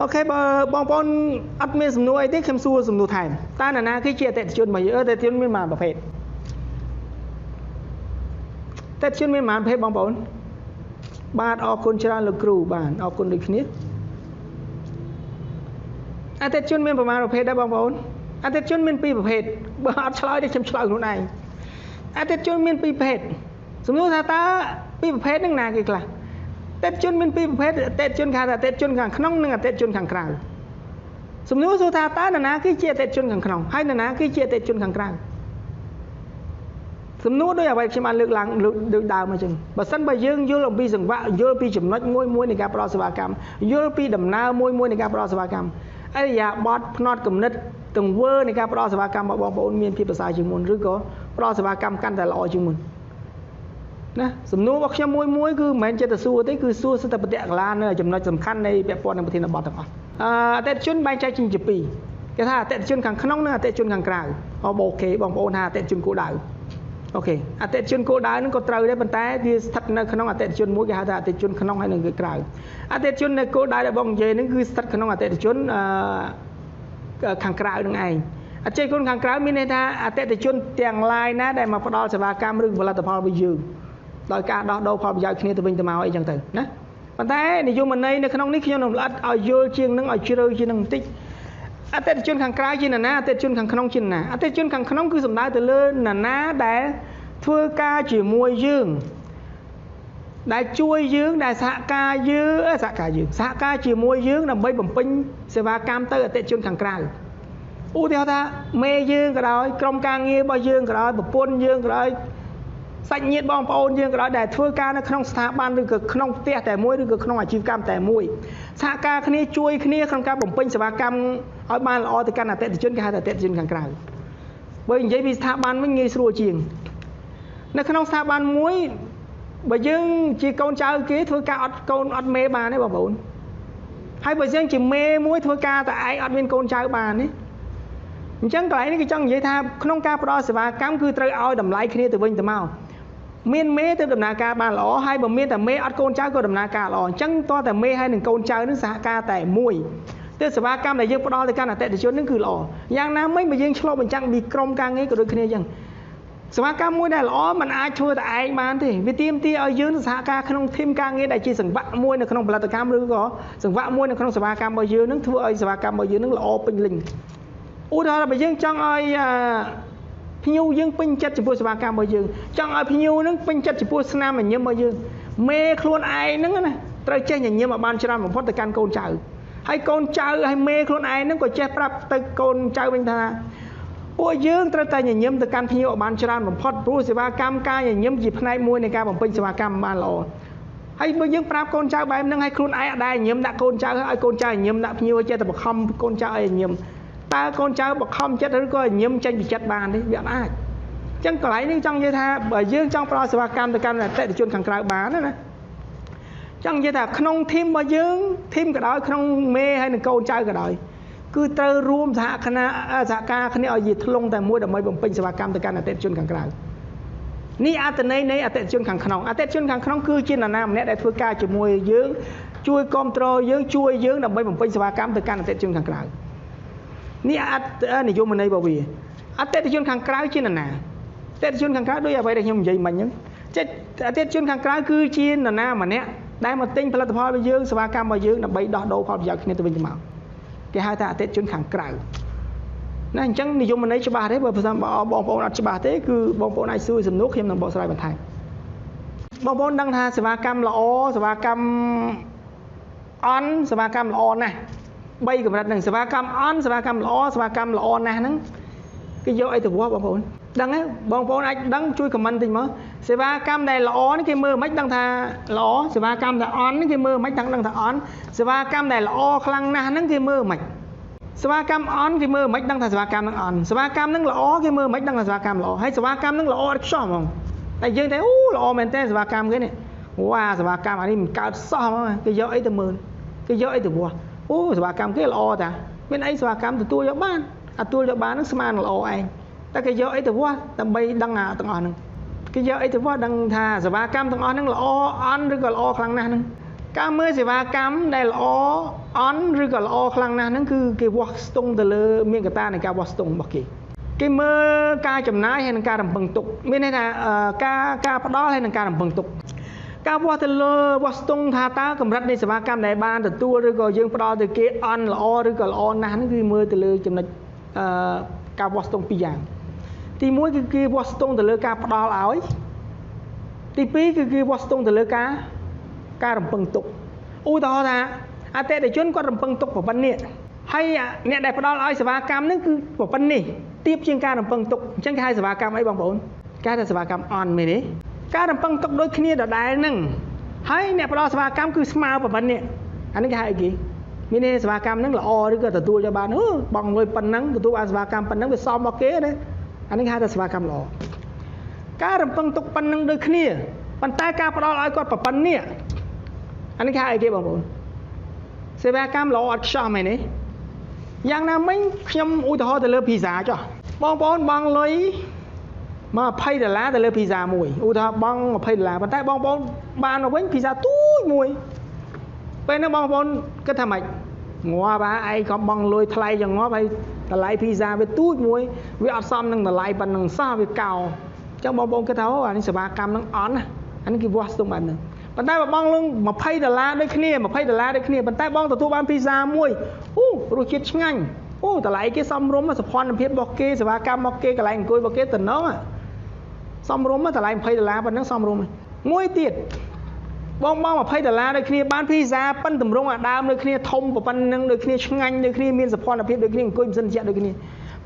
ok bong bong ắt miên sầm nuôi tiếc kem xua sầm nuôi thèm ta là na cái chia tệ chuyên mà ở tệ chuyên miên mà bảo phết tệ chuyên miên mà phết bong bong bạn ở con cha lực cừu bạn ở con địch nít tệ chuyên miên mà bảo phết đã bong bong tệ chuyên miên pi bảo phết bữa ăn chơi để chăm chơi lúc này tệ chuyên miên pi phết sầm nuôi ta pi bảo phết năng nào kì là tết chun miền pi phết tết chun khá là tết chun khang khong năng là tết chun khang krau sum nu su tha ta na cái chia tết chun khang khong hay na cái chia tết chun khang krau sum nu đôi vậy khi mà lực đào mà chừng bà sân bà dương vô lòng pi rừng vạ vô pi chấm nói môi này gặp pro cam vô pi đầm na môi này gặp pro cam ai dạ bọt nọt cầm nứt từng vơ này gặp pro cam mà bong bóng miền pi bà sai chừng muốn rứa có pro cam căn tại lọ chừng muốn nè sầm núi bọc xem muối cứ mấy chơi xua thế cứ xua sẽ tập bẹt lan nữa chấm nói sầm khăn này bẹt pon này một thiên là bọt thật à tết chun bay chạy chinh chụp pì cái thà tết chun càng khăn nữa tết chun càng cào họ bồ kế bằng ôn hà tết chun cổ đào ok à tết chun cổ đào nó có trời đấy bàn tay thì thật nó khăn à tết chun muối cái thà tết chun khăn hay là người cào à tết chun này cổ đào là bằng dây nó cứ thật khăn à tết chun càng cào được này à chơi con càng cào mình này thà à tết chun tiền lai ná để mà bắt đầu sẽ vào cam rừng và là tập hợp bây giờ đôi cả đó đâu phải giờ khi tụi mình ấy chẳng từ nè, bạn thấy thì vô mình đây nó không biết khi nào lát ở vô chiên nó ở chơi chiên nó tích, à tết chuyên hàng cài chiên là na tết chuyên hàng khăn chiên nè, à tết chuyên hàng khăn cứ sầm đai từ lên là ná để thưa ca chỉ môi dương, để chui dương để xạ ca chỉ môi dương là mấy bẩm pin sẽ va cam tới ở tết chuyên hàng cài, u theo ta mê dương cái đó, trong ca nghe bao dương cái đó, bập pôn dương cái đó sạch nhiệt bong ôn dương cái đó để thưa ca nó không sạ ban được không tiaแต่มวยđược không phải chịu camแต่มวยสาca khi chui khi không ca bổng pin sạ cam ở ban là từ căn là tết chuyên cái là tết chuyên càng cào bởi vậy vì sạ ban mới nghe sủa chiềng nó không sạ ban muối bởi dương chỉ con trai kia thưa ca con ọt mê bà đấy bảo bổn hay bởi dương chỉ mê muối thưa ca tại ai ọt bên con trai bà đấy chẳng cái này cái trong vậy tha không ca pro sạ cam cứ trời ao đầm lại khi từ bên từ mau miên mê từ đầm nà ca ba lỏ hay bờ miênแต่mê ăn con trái có đầm nà ca lỏ chẳng toแต่mê hay đừng con trái nó xả caแต่มวยtừสภาคำnày dương pro từ ca làแต่ชนนั่นคือหล่อย่างน้ำไม่มาdươngชอบมันจังมีกรมกลางงี้ก็โดยคืนยังสภาคำมวยได้หล่อมันอาช่วยแต่ไอ้มันที่วิธีที่เอายืนสภาคำขนมทิมกลางงี้ได้จีสังวะมวยในขนมปลาตะกามหรือก็สังวะมวยในขนมสภาคำเอายืนนั่นทั่วไอ้สภาคำเอายืนนั่นหล่อเป็นลิงอุทธรณ์ไปdươngจังไอ้พี่ยูยังเป็นจัดจิบุสบากรรมบ่ยืงจังไอพี่ยูนั่งเป็นจัดจิบุสนามเหมือนเยี่ยมบ่ยืงเมย์คล้วนไอนั่งนะตระเจอย่างเยี่ยมบานชราของพ่อตะการโกนเจอให้โกนเจอให้เมย์คล้วนไอนั่งก็เจ็บปรับตะโกนเจอเป็นธนาบ่ยืงตระเจอย่างเยี่ยมตะการพี่ยูบานชราของพ่อรู้สบากรรมกายอย่างเยี่ยมหยิบในมวยในการผมเป็นสบากรรมบานหล่อให้บ่ยืงปรับโกนเจอใบนั่งให้คล้วนไอได้เยี่ยมดักโกนเจอให้โกนเจอเยี่ยมดักพี่ยูเจแต่บอกคำโกนเจอเยี่ยมตาโกนเจอบอกคำเจ็ดหรือก็เยี่ยมใจบิดจัดบานนี่แบบอ้ายchẳng có lại như trong dây tha bởi dương trong pro sạ cam từ căn là tệ chuyên kháng cào bán đó nè trong dây tha không thêm bao dương thêm cái đó không mê hay là câu trai cái đó cứ tơ rùm sạ ca khné ở gì thlong tại mua được mấy bông pin sạ cam từ căn là tệ chuyên kháng cào ní à từ này tệ chuyên kháng khong tệ chuyên kháng khong cứ trên là nam nè để thưa ca chỉ mua dương chui control dương chui dương là mấy bông pin sạ cam từ căn là tệ chuyên kháng cào ní à này vô mình đây bảo vì tệ chuyên kháng cào trên là nào tết chuyên kháng càoด้วยอะไรอย่างนี้มันยังเtết chuyên kháng càoคือจีนน่ะนะมันเนี่ยได้มาติ้งผลิตภัณฑ์ไปยืงสภากรรมไปยืงน่ะใบดอกโดพออยากในตัวเป็นจะมาแกให้แต่เtết chuyên kháng càoนั่นจังนิยมมันในฉบับได้บ่ภาษาบองปอนฉบับได้คือบองปอนไอซุยสำนุกเข้มนำบ่สลายบันไทยบองปอนดังทาสภากรรมละอสภากรรมอ่อนสภากรรมละอนะใบกับรัฐหนึ่งสภากรรมอ่อนสภากรรมละอสภากรรมละอนะนั้นcái do ai từ quá bong bóng đăng ấy bong bóng anh đăng chui comment tình mà sẽ ba cam này lỏ cái mưa mấy đăng thà lỏ sẽ ba cam là on cái mưa mấy đăng thà on sẽ ba cam này lỏ khăng na nắng cái mưa mạch sẽ ba cam on cái mưa mấy đăng thà sẽ ba cam nắng on sẽ ba cam nắng lỏ cái mưa mấy đăng thà sẽ ba cam lỏ hay sẽ ba cam nắng lỏ xóm không tại dương thấy lỏ mình tên sẽ ba cam cái này wow sẽ ba cam anh mình cao xóm mà cái do ấy từ mưa cái do ấy từ bùa sẽ ba cam cái lỏ ta bên ấy sẽ ba cam từ tua cho ban tôi cho bán nó xem là ồ anh ta cái giờ ấy từ qua tầm bay đăng à tầng on cái giờ ấy từ qua đăng thà giờ ba cam tầng on nó là o ăn rồi còn o khăng na ការមើលសេវាកម្មដែលល្អអន់ឬក៏ល្អខ្លាំងណាស់ហ្នឹងគឺគេវាស់ស្ទង់ទៅលើមានកត្តានៃការវាស់ស្ទង់របស់គេមើលការចំណាយហើយនឹងការរំពឹងទុកមានន័យថាការផ្ដល់ហើយនឹងការរំពឹងទុកការវាស់ទៅលើវាស់ស្ទង់ថាតើកម្រិតនៃសេវាកម្មដែលបានទទួលឬក៏យើងផ្ដល់ទៅគេអន់ល្អឬក៏ល្អណាស់ហ្នឹងគឺមើលទៅលើចំណុចការវាស់ស្ទង់ពីរយ៉ាងទី1គឺគេវាស់ស្ទង់ទៅលើការផ្ដល់ឲ្យទី2គឺគេវាស់ស្ទង់ទៅលើការរំពឹងទុកឧទាហរណ៍ថាអតិថិជនគាត់រំពឹងទុកប៉ុណ្ណេះហើយអ្នកដែលផ្ដល់ឲ្យសេវាកម្មហ្នឹងគឺប៉ុណ្ណេះទៀបជាងការរំពឹងទុកអញ្ចឹងគេហៅសេវាកម្មអីបងប្អូនគេហៅថាសេវាកម្មអន់មែនទេការរំពឹងទុកដូចគ្នាដដែលហ្នឹងហើយអ្នកផ្ដល់សេវាកម្មគឺស្មើប៉ុណ្ណេះអានេះគេហៅអីគេមានសេវាកម្មហ្នឹងល្អឬក៏ទទួលយកបានបងលុយប៉ុណ្ណឹងទទួលបានសេវាកម្មប៉ុណ្ណឹងវាសមមកគេណាអានេះគេហៅថាសេវាកម្មល្អការរំពឹងទុកប៉ុណ្ណឹងដូចគ្នាប៉ុន្តែការផ្ដល់ឲ្យគាត់ប៉ុណ្ណេះអានេះគេហៅអីគេបងប្អូនសេវាកម្មល្អអត់ខ្ចោះមែនទេយ៉ាងណាមិញខ្ញុំឧទាហរណ៍ទៅលើភីហ្សាចុះបងប្អូនបងលុយមក$20ទៅលើភីហ្សាមួយឧទាហរណ៍បង$20ប៉ុន្តែបងប្អូនបានមកវិញភីហ្សាទូចមួយពេលហ្នឹងបងប្អូនគិតថាម៉េចងាប់ឯងក៏បងលុយថ្លៃយ៉ាងងាប់ហើយតម្លៃភីហ្សាវាទូចមួយវាអត់សមនឹងតម្លៃប៉ុណ្ណឹងសោះវាកោអញ្ចឹងបងប្អូនគិតថាអូអានេះសេវាកម្មហ្នឹងអន់ណាអានេះគេវាស់ស្ទង់បែបហ្នឹងប៉ុន្តែបើបងលុយ$20ដូចគ្នា$20ដូចគ្នាប៉ុន្តែបងទទួលបានភីហ្សាមួយរសជាតិឆ្ងាញ់តម្លៃគេសមរម្យសោភ័ណភាពរបស់គេសេវាកម្មរបស់គេកន្លែងអង្គុយរបស់គេតំណងសមរម្យតម្លៃ$20ប៉ុណ្ណឹងសមរម្យមួយទៀតបង$20ដូចគ្នាបានភីហ្សាប៉ិនតម្រង់អាដើមដូចគ្នាធំប៉ុណ្ណឹងដូចគ្នាឆ្ងាញ់ដូចគ្នាមានសោភ័ណភាពដូចគ្នាអង្គុយមិនសិនជាដូចគ្នា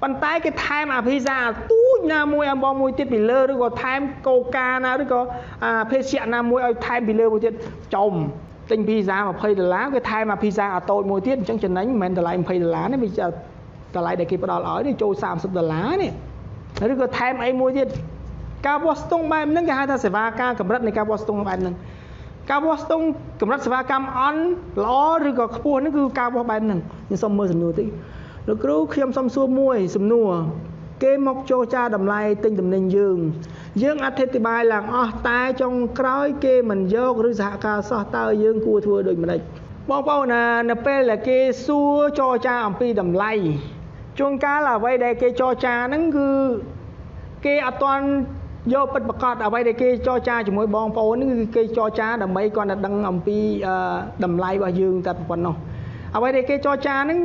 ប៉ុន្តែគេថែមអាភីហ្សាទូចណាមួយអំបងមួយទៀតពីលើឬក៏ថែមកូកាណាឬក៏ភេសជ្ជៈណាមួយឲ្យថែមពីលើមួយទៀតចំទិញភីហ្សា$20គេថែមអាភីហ្សាអាតូចមួយទៀតអញ្ចឹងចំណេញមិនមែនតម្លៃ$20ទេវាតម្លៃដែលគេផ្ដល់ឲ្យនេះចូល$30នេះឬក៏ថែមអីមួយទៀតការវាស់ស្ទង់បែបហ្នឹងគេហៅថាសេវាកម្មកម្រិតនៃការវាស់ស្ទង់បែបហ្នឹងការវាស់ស្ទង់កម្រិតសេវាកម្មអន់ល្អឬក៏ខ្ពស់ហ្នឹងគឺការវាស់បែបហ្នឹងខ្ញុំសូមមើលសំណួរតិចលោកគ្រូខ្ញុំសូមសួរមួយសំណួរគេមកចរចាតម្លៃទិញទំនិញយើងអធិប្បាយឡើងអស់តែចុងក្រោយគេមិនយកឬសហការសោះតើយើងគួរធ្វើដូចម្តេចបងប្អូននៅពេលដែលគេសួរចរចាអំពីតម្លៃជួនកាលអ្វីដែលគេចរចាហ្នឹងគឺគេអត់ទាន់យកពិតប្រាកដអ្វីដែលគេចរចាជាមួយបងប្អូនហ្នឹងគឺគេចរចាដើម្បីគាត់តែដឹងអំពីតម្លៃរបស់យើងតែប៉ុណ្ណោះអ្វីដែលគេចរចាហ្នឹង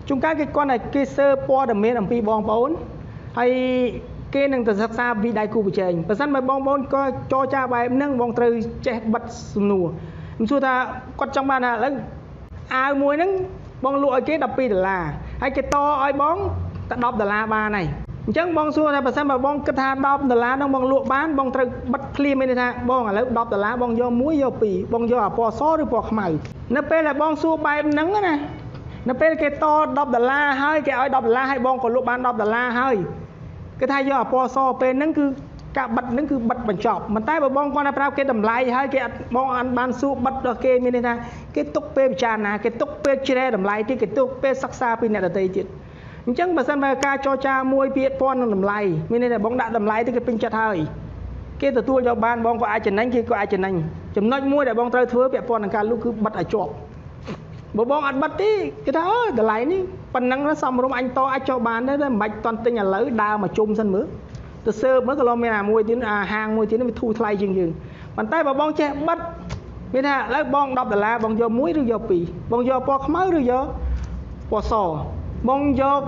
ជួនកាលគេគាត់តែគេសើព័ត៌មានអំពីបងប្អូនហើយគេនឹងទៅសិក្សាពីដៃគូប្រជែងបើសិនបើបងប្អូនក៏ចរចាបែបហ្នឹងបងត្រូវចេះបិទសំណួរខ្ញុំសួរថាគាត់ចង់បានថាឥឡូវអាវមួយហ្នឹងបងលក់ឲ្យគេ$12ហើយគេតឲ្យបងតែ$10បានហើយអញ្ចឹងបងសួរថាបើសិនបើបងគិតថា$10ហ្នឹងបងលក់បានបងត្រូវបិទភ្លាមមានន័យថាបងឥឡូវ$10បងយកមួយយកពីរបងយកអាពណ៌សឬពណ៌ខ្មៅនៅពេលដែលបងសួរបែបហ្នឹងណានៅពេលគេត$10ហើយគេឲ្យ$10ហើយបងក៏លក់បាន$10ហើយគេថាយកអាពណ៌សពេលហ្នឹងគឺការបិទហ្នឹងគឺបិទបញ្ចប់ប៉ុន្តែបើបងគាត់ថាប្រាប់គេតម្លៃហើយគេអត់បងអត់បានសួរបិទដល់គេមានន័យថាគេទុកពេលពិចារណាគេទុកពេលជ្រែតម្លៃទៀតគេទុកពេលសិក្សាពីអ្នកដទៃទៀតអញ្ចឹងបើសិនបើការចរចាមួយពាក្យពាន់នឹងតម្លៃមានន័យថាបងដាក់តម្លៃទៅគេពេញចិត្តហើយគេទទួលយកបានបងក៏អាចចំណេញគេក៏អាចចំណេញចំណុចមួយដែលបងត្រូវធ្វើពាក់ព័ន្ធនឹងការលក់គឺបិទឲ្យជាប់បើបងអត់បិទទេគេថាតម្លៃនេះប៉ុណ្ណឹងសមរម្យអញតអាចចុះបានទេមិនបាច់តន់ទិញឥឡូវដើរមកជុំសិនមើលទៅសើបមើលក៏លោកមានអាមួយទៀតអាហាងមួយទៀតវាធូរថ្លៃជាងយើងប៉ុន្តែបើបងចេះបិទមានថាឥឡូវបង$10បងយកមួយឬយកពីរបងយកពណ៌ខ្មៅឬយកពណ៌សបងយក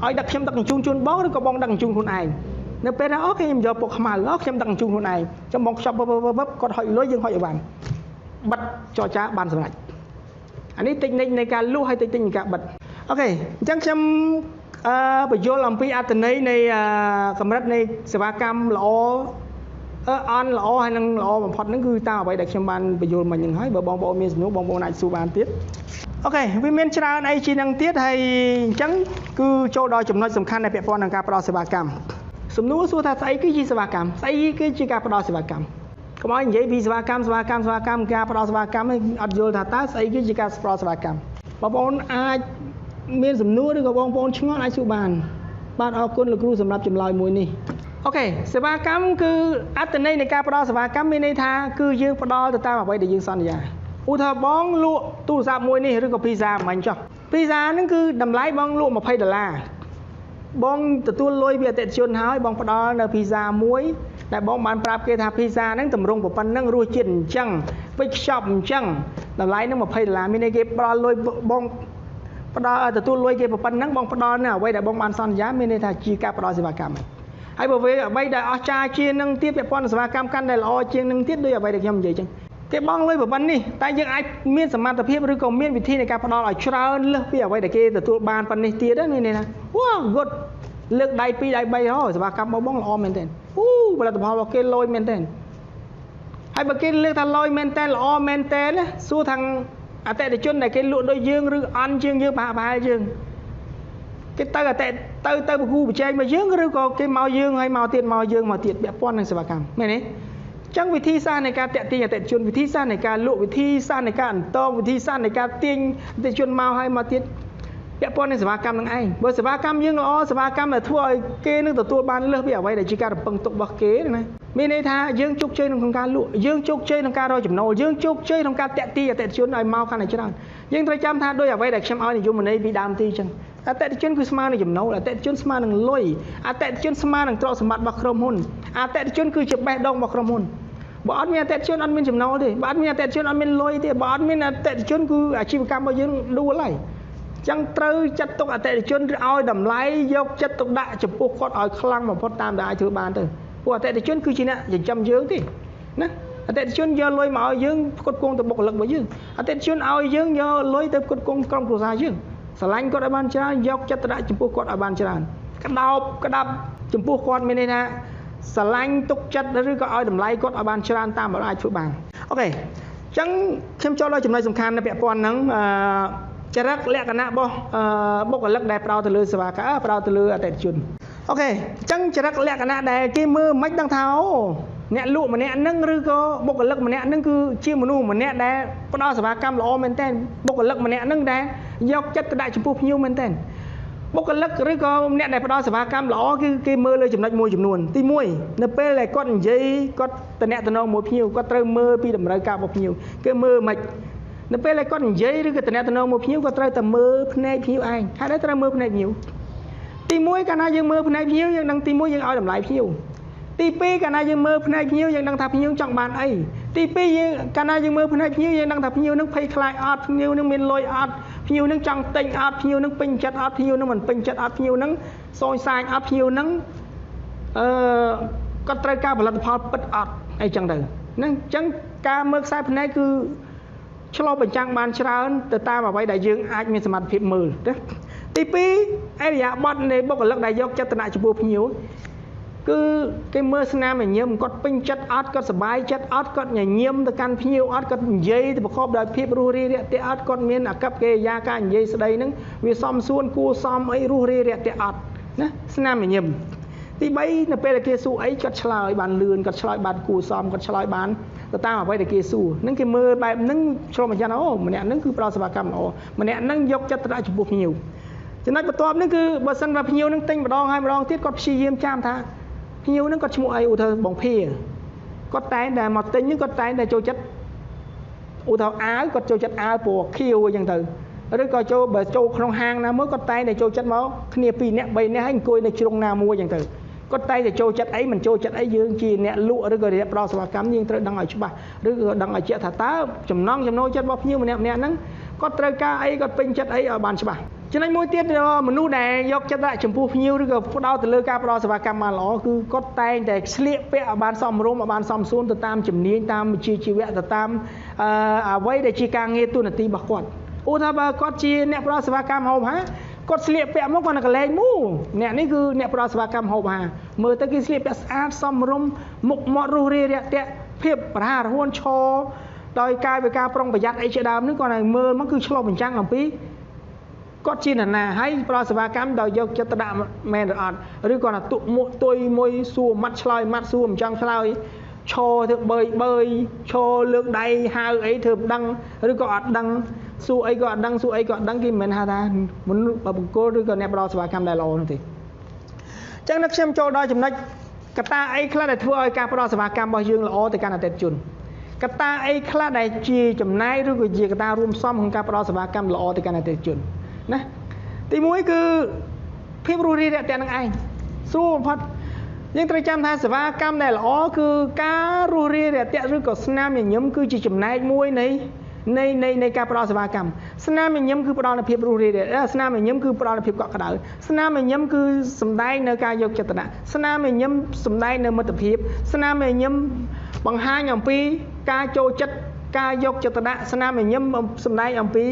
ឲ្យដឹកខ្ញុំដឹកជញ្ជូនជូនបងឬក៏បងដឹកជញ្ជូនខ្លួនឯងនៅពេលថាអូខេខ្ញុំយកពណ៌ខ្មៅខ្ញុំដឹកជញ្ជូនខ្លួនឯងចាំបងខ្ចប់គាត់ហុចលុយយើងហុចអីវ៉ាន់បិទចរចាបានសម្រេចអានេះតិចនិចនៃការលក់ហើយតិចនៃការបិទអូខេអញ្ចឹងខ្ញុំបញ្យល់អំពីអត្ថន័យនៃកម្រិតនៃសេវាកម្មល្អអន់ល្អហើយនឹងល្អបំផុតហ្នឹងគឺតាមអ្វីដែលខ្ញុំបានបញ្យល់មិញហ្នឹងហើយបើបងប្អូនមានសំណួរបងប្អូនអាចសួរបានទៀតអូខេវាមានច្រើនអីជានឹងទៀតហើយអញ្ចឹងគឺចូលដល់ចំណុចសំខាន់នៃពាក់ព័ន្ធនឹងការផ្ដល់សេវាកម្មសំណួរសួរថាស្អីគឺជាសេវាកម្មស្អីគឺជាការផ្ដល់សេវាកម្មកុំឲ្យនិយាយពីសេវាកម្មការផ្ដល់សេវាកម្មនេះអត់យល់ថាតើស្អីគឺជាការផ្ដល់សេវាកម្មបងប្អូនអាចមានសំណួរឬក៏បងប្អូនឆ្ងល់អាចសួរបានបាទអរគុណលោកគ្រូសម្រាប់ចម្លើយមួយនេះ អូខេសេវាកម្មគឺអត្តន័យនៃការផ្ដល់សេវាកម្មមានន័យថាគឺយើងផ្ដល់ទៅតាមអ្វីដែលយើងសន្យាឧទាហរណ៍បងលក់ទូរស័ព្ទមួយនេះឬក៏ភីហ្សាមិនចុះភីហ្សាហ្នឹងគឺតម្លៃបងលក់$20បងទទួលលុយពីអតិថិជនហើយបងផ្ដល់នៅភីហ្សាមួយដែលបងបានប្រាប់គេថាភីហ្សាហ្នឹងតម្រង់ប៉ុណ្ណឹងរសជាតិអញ្ចឹងវិចខ្ចប់អញ្ចឹងតម្លៃហ្នឹង$20មានន័យគេផ្ដល់លុយបងផ្ដល់ទទួលលុយគេប៉ុណ្ណឹងបងផ្ដល់នៅអ្វីដែលបងបានសន្យាមានន័យថាជាការផ្ដល់សេវាកម្មហើយបើវាអ្វីដែលអស្ចារ្យជាងនឹងទៀតពាក់ព័ន្ធសេវាកម្មកាន់តែល្អជាងនឹងទៀតដូចអ្វីដែលខ្ញុំនិយាយអញ្ចឹងគេបងលុយប៉ុណ្នេះតែយើងអាចមានសមត្ថភាពឬក៏មានវិធីនៃការផ្ដល់ឲ្យច្រើនលើសពីអ្វីដែលគេទទួលបានប៉ុណ្នេះទៀតមានន័យថាវ៉ា good លើកដៃ2ដៃ3ហើយសេវាកម្មរបស់បងល្អមែនទែនផលិតផលរបស់គេលុយមែនទែនហើយបើគេលើកថាលុយមែនទែនល្អមែនទែនសួរថាអតិថិជនដែលគេលក់ដូចយើងឬអន់ជាងយើងប្រហែលយើងគេទៅប្រគូប្រជែងមកយើងឬក៏គេមកយើងហើយមកទៀតពាក់ព័ន្ធនឹងសេវាកម្មមែនទេអញ្ចឹងវិធីសាស្ត្រនៃការតាក់ទាញអតិថិជនវិធីសាស្ត្រនៃការលក់វិធីសាស្ត្រនៃការអន្តងវិធីសាស្ត្រនៃការទាញអតិថិជនមកហើយមកទៀតពាក់ព័ន្ធនឹងសេវាកម្មនឹងឯងបើសេវាកម្មយើងល្អសេវាកម្មដែលធ្វើឲ្យគេនឹងទទួលបានលើសពីអ្វីដែលជាការរំពឹងទុករបស់គេណាមានន័យថាយើងជោគជ័យក្នុងការលក់យើងជោគជ័យក្នុងការរកចំណូលយើងជោគជ័យក្នុងការតាក់ទាញអតិថិជនឲ្យមកកាន់តែច្រើនយើងត្រូវចាំថាដោយអ្វីដែលខ្ញុំឲ្យនិយមន័យពីដើមទីអញ្ចឹងអតិថិជនគឺស្មើនឹងចំណូលអតិថិជនស្មើនឹងលុយអតិថិជនស្មើនឹងទ្រព្យសម្បត្តិរបស់ក្រុមហ៊ុនអតិថិជនគឺជាបេះដូងរបស់ក្រុមហ៊ុនបើអត់មានអតិថិជនអត់មានចំណូលទេបើអត់មានអតិថិជនអត់មានលុយទេបើអត់មានអតិថិជនគឺអាជីវកម្មរបស់យើងដួលហើយអញ្ចឹងត្រូវចាត់ទុកអតិថិជនឲ្យតម្លៃយកចិត្តទុកដាក់ចំពោះគាត់ឲ្យខ្លាំងបំផុតតាមដែលអាចធ្វើបានទៅព្រោះអតិថិជនគឺជាអ្នកចិញ្ចឹមយើងទេណាអតិថិជនយកលុយមកឲ្យយើងផ្គត់ផ្គង់ទៅបុគ្គលិករបស់យើងអតិថិជនឲ្យយើងយកលុយទៅផ្គត់ផ្គង់ក្រុមគ្រួសារយើងស្រឡាញ់គាត់ឲ្យបានច្រើនយកចិត្តទុកដាក់ចំពោះគាត់ឲ្យបានច្រើនក្តាប់ចំពោះគាត់មានន័យថាស្រឡាញ់ទុកចិត្តឬក៏ឲ្យតម្លៃគាត់ឲ្យបានច្រើនតាមដែលអាចធ្វើបានអូខេអញ្ចឹងខ្ញុំចូលដល់ចំណុចសំខាន់នៅពាក់ព័ន្ធហ្នឹងចរិតលក្ខណៈរបស់បុគ្គលិកដែលផ្ដោតទៅលើសេវាកម្មផ្ដោតទៅលើអតិថិជនអូខេអញ្ចឹងចរិតលក្ខណៈដែលគេមើលមិនដឹងថាអូអ្នកលក់ម្នាក់ហ្នឹងឬក៏បុគ្គលិកម្នាក់ហ្នឹងគឺជាមនុស្សម្នាក់ដែលផ្ដល់សេវាកម្មល្អមែនទែនបុគ្គលិកម្នាក់ហ្នឹងដែលយកចិត្តទុកដាក់ចំពោះភ្ញៀវមែនទែនបុគ្គលិកឬក៏អ្នកដែលផ្ដល់សេវាកម្មល្អគឺគេមើលលើចំណុចមួយចំនួនទី1នៅពេលដែលគាត់និយាយគាត់តំណែងមួយភ្ញៀវគាត់ត្រូវមើលពីតម្រូវការរបស់ភ្ញៀវគេមើលមិននៅពេលដែលគាត់និយាយឬក៏តំណែងមួយភ្ញៀវគាត់ត្រូវតែមើលភ្នែកភ្ញៀវឯងហេតុអីត្រូវមើលភ្នែកភ្ញៀវទី1កាលណាយើងមើលភ្នែកភ្ញៀវយើងដឹងទី1យើងឲ្យតម្លៃភ្ញៀវទី2កាលណាយើងមើលភ្នែកភ្ញៀវយើងដឹងថាភ្ញៀវចង់បានអីទី2យើងកាលណាយើងមើលភ្នែកភ្ញៀវយើងដឹងថាភ្ញៀវនឹងភ័យខ្លាចអត់ភ្ញៀវនឹងមានលុយអត់ភ្ញៀវនឹងចង់ទិញអត់ភ្ញៀវនឹងពេញចិត្តអត់ភ្ញៀវនឹងមិនពេញចិត្តអត់ភ្ញៀវនឹងសោយសាញអត់ភ្ញៀវនឹងគាត់ត្រូវការផលិតផលពិតអត់អីចឹងទៅហ្នឹងអញ្ចឹងការមើលខ្សែភ្នែកគឺឆ្លុះបញ្ចាំងបានច្រើនទៅតាមអ្វីដែលយើងអាចមានសមត្ថភាពមើលណាទី2អរិយាប័ត្រនៃបុគ្គលិកដែលយកចិត្តទុកដាក់ចំពោះភ្ញៀវគឺគេមើលស្នាមញញឹមគាត់ពេញចិត្តអត់គាត់សប្បាយចិត្តអត់គាត់ញញឹមទៅកាន់ភ្ញៀវអត់គាត់និយាយទៅប្រកបដោយភាពរួសរាយរាក់ទាក់អត់គាត់មានអាកប្បកិរិយាការនិយាយស្ដីហ្នឹងវាសមសួនគួរសមអីរួសរាយរាក់ទាក់អត់ណាស្នាមញញឹមទី3នៅពេលដែលគេសួរអីគាត់ឆ្លើយបានលឿនគាត់ឆ្លើយបានគួរសមគាត់ឆ្លើយបានទៅតាមអ្វីដែលគេសួរហ្នឹងគេមើលបែបហ្នឹងឆ្លុះបញ្ចាំងអូម្នាក់ហ្នឹងគឺផ្ដល់សេវាកម្មល្អម្នាក់ហ្នឹងយកចិត្តទុកដាក់ចំពោះភ្ញៀវចំណុចបន្ទាប់នេះគឺបើសិនបើភ្ញៀវហ្នឹងទិញម្ដងហើយម្ដងទៀតគាត់ព្យាយាមចាំថាភ្ញៀវហ្នឹងគាត់ឈ្មោះអីឧទាហរណ៍បងភាគាត់តែងតែមកទិញហ្នឹងគាត់តែងតែចូលចិត្តឧទាហរណ៍អាវគាត់ចូលចិត្តអាវពណ៌ខៀវអញ្ចឹងទៅឬក៏បើចូលក្នុងហាងណាមួយគាត់តែងតែចូលចិត្តមកគ្នា2នាក់3នាក់ហើយអង្គុយនៅជ្រុងណាមួយអញ្ចឹងទៅគាត់តែងតែចូលចិត្តអីមិនចូលចិត្តអីយើងជាអ្នកលក់ឬក៏អ្នកផ្ដល់សេវាកម្មយើងត្រូវដឹងឲ្យច្បាស់ឬក៏ដឹងឲ្យជាក់ថាតើចំណង់ចំណូលចិត្តរបស់ភ្ញៀវម្នាក់ហ្នឹងគាត់ត្រូវការអីគាត់ពេញចិត្តអីឲ្យបានច្បាស់ចំណុចមួយទៀតមនុស្សដែលយកចិត្តដាក់ចំពោះភ្ញៀវឬក៏ផ្ដោតទៅលើការផ្ដល់សេវាកម្មបានល្អគឺគាត់តែងតែស្លៀកពាក់ឲ្យបានសមរម្យឲ្យបានសមសួនទៅតាមជំនាញតាមវិជ្ជាជីវៈទៅតាមអ្វីដែលជាការងារទូនាទីរបស់គាត់ឧទាហរណ៍បើគាត់ជាអ្នកផ្ដល់សេវាកម្មហូបអាហារគាត់ស្លៀកពាក់មកគាត់នៅកន្លែងមូអ្នកនេះគឺអ្នកផ្ដល់សេវាកម្មហូបអាហារមើលទៅគេស្លៀកពាក់ស្អាតសមរម្យមុខមាត់រុះរាយរាក់ទាក់ភាពរហ័សរហួនឈរដោយកាយវិការប្រុងប្រយ័ត្នអីជាដើមនេះគាត់ឲ្យមើលមកគឺឆ្លុះបញ្ចាំងអំពីគាត់ជានរណាហើយផ្ដល់សេវាកម្មដោយយកចិត្តទុកដាក់មែនឬអត់ឬគាត់ថាទុកមុខទុយមួយសួរម៉ាត់ឆ្លើយម៉ាត់សួរមិនចង់ឆ្លើយឈរធ្វើបើយឈរលើកដៃហៅអីធ្វើមិនដឹងឬក៏អត់ដឹងសួរអីក៏អត់ដឹងសួរអីក៏អត់ដឹងគេមិនមែនហៅថាមនុស្សបុគ្គលឬក៏អ្នកផ្ដល់សេវាកម្មដែលល្អនោះទេអញ្ចឹងនៅខ្ញុំចូលដល់ចំណុច កត្តាអីខ្លះដែលធ្វើឲ្យការផ្ដល់សេវាកម្មរបស់យើងល្អទៅកាន់អតិថិជនកត្តាអីខ្លះដែលជាចំណាយឬក៏ជាកត្តារួមផ្សំក្នុងការផ្ដល់សេវាកម្មល្អទៅកាន់អតិថិជនណាទី1គឺភាពរស់រាយរាក់ទាក់នឹងឯងស្រួលបំផុតយើងត្រូវចាំថាសេវាកម្មដែលល្អគឺការរស់រាយរាក់ទាក់ឬក៏ស្នាមញញឹមគឺជាចំណែកមួយនៃការផ្ដល់សេវាកម្មស្នាមញញឹមគឺផ្ដល់នូវភាពរស់រាយរាក់ទាក់ស្នាមញញឹមគឺផ្ដល់នូវភាពកក់ក្ដៅស្នាមញញឹមគឺសំដែងនៅការយកចិត្តទុកដាក់ស្នាមញញឹមសំដែងនៅមិត្តភាពស្នាមញញឹមបង្ហាញអំពីការចូលចិត្តការយកចិត្តទុកដាក់ស្នាមញញឹមសំដែងអំពី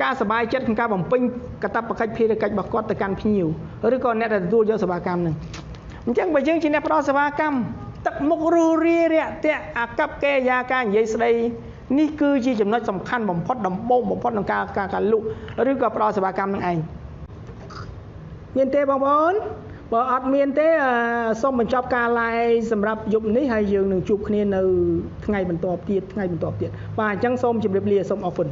ការសប្បាយចិត្តក្នុងការបំពេញកាតព្វកិច្ចភារកិច្ចរបស់គាត់ទៅកាន់ភ្ញៀវឬក៏អ្នកដែលទទួលយកសេវាកម្មហ្នឹងអញ្ចឹងបើយើងជាអ្នកផ្ដល់សេវាកម្មទឹកមុខរស់រាយរាក់ទាក់អាកប្បកិរិយាការនិយាយស្ដីនេះគឺជាចំណុចសំខាន់បំផុតដំបូងបំផុតក្នុងការលក់ឬក៏ផ្ដល់សេវាកម្មនឹងឯងមានទេបងប្អូនបើអត់មានទេសូមបញ្ចប់ការ live សម្រាប់យប់នេះហើយយើងនឹងជួបគ្នានៅថ្ងៃបន្តទៀតបាទអញ្ចឹងសូមជម្រាបលាសូមអរគុណ